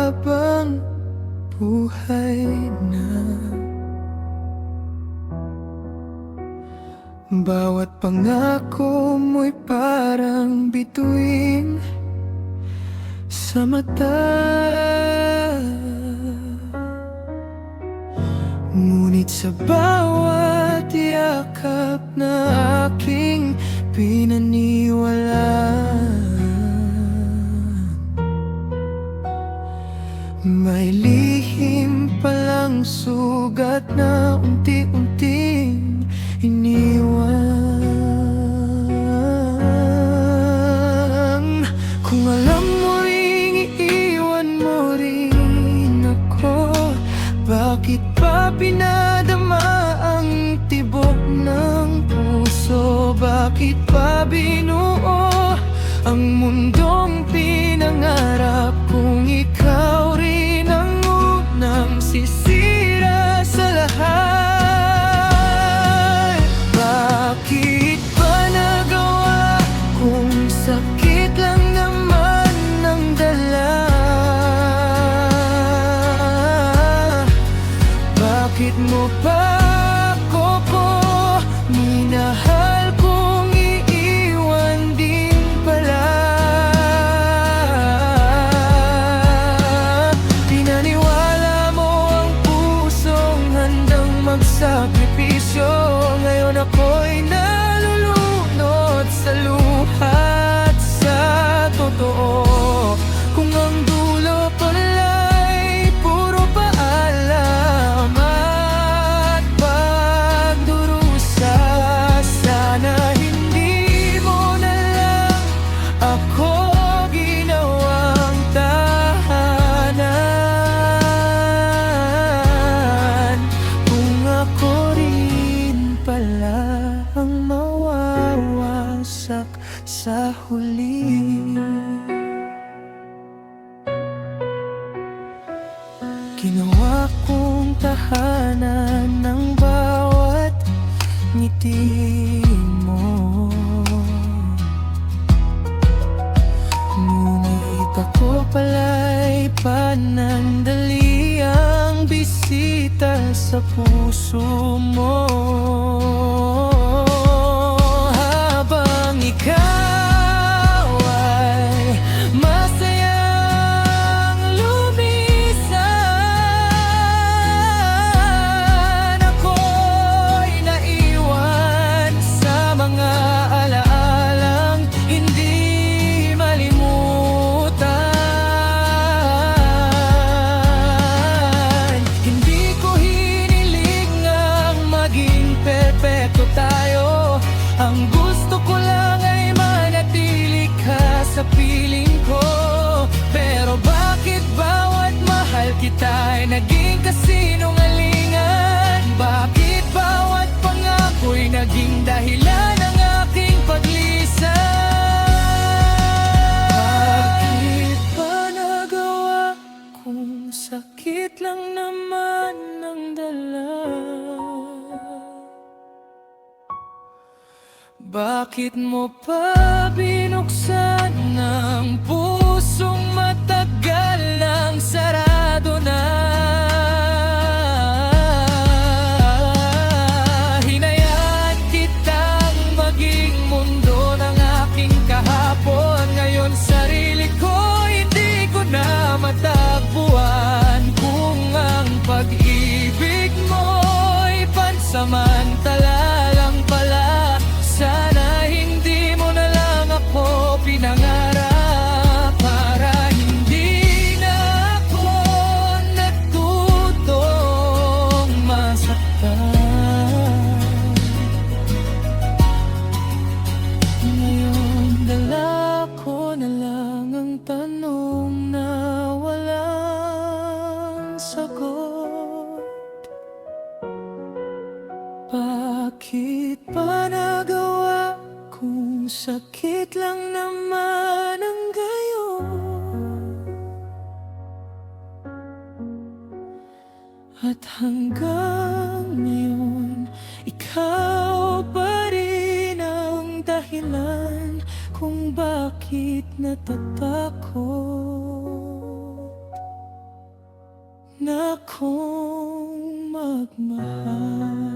habang buhay na. Bawat pangako mo'y parang bituin sa mata. Ngunit sa bawat yakap na aking pinaniwalaan, may lihim palang sugat na unti-unting iniwan. Kung alam mo ring iiwan mo rin ako, bakit pa pinadama ang tibok ng puso? Bakit pa binuo ang mundong pinangarap kung ikaw rin ang unang sisira sa lahat? Bakit ba nagawa kung sakit lang naman ang dala? Bakit mo pa ako minahal kung iiwan din pala? Pinaniwala mo ang pusong handang magsakripisyo. Ngayon ako'y nalulunod sa luha at sa totoo. Kung ang dulo pala'y puro paalam at pagdurusa, sana hindi mo na lang ako ginawang tahanan. Kung ako rin pala ang mawawasak sa huli. Ginawa kong tahanan ng bawat ngiti mo, ngunit ako pala'y panandaliang bisita sa puso mo. Habang ikaw ay masayang lumisan, ako'y naiwan sa mga alaalang hindi malimutan. Hindi ko hiniling ang maging perpekto tayo. Ang gusto ko lang ay manatili ka sa piling ko. Pero bakit bawat mahal kita ay naging kasinungalingan? Bakit bawat pangako'y naging dahilan ng aking paglisan? Bakit ba nagawa kung sakit lang naman ang dala? Bakit mo pa binuksan ang pusong matagal nang sarado na? Hinayaan kitang maging mundo ng aking kahapon. Ngayon sarili ko hindi ko na matagpuan. Kung ang pag-ibig mo'y pansamantala lang pala, sana hindi mo na lang ako pinangarap para hindi na ako natutong masaktan. Ngayon dala ko na lang ang tanong na walang sagot. Bakit ba nagawa kung sakit lang naman ang gayon? At hanggang ngayon, ikaw pa rin ang dahilan kung bakit natatakot. na kung magmahal.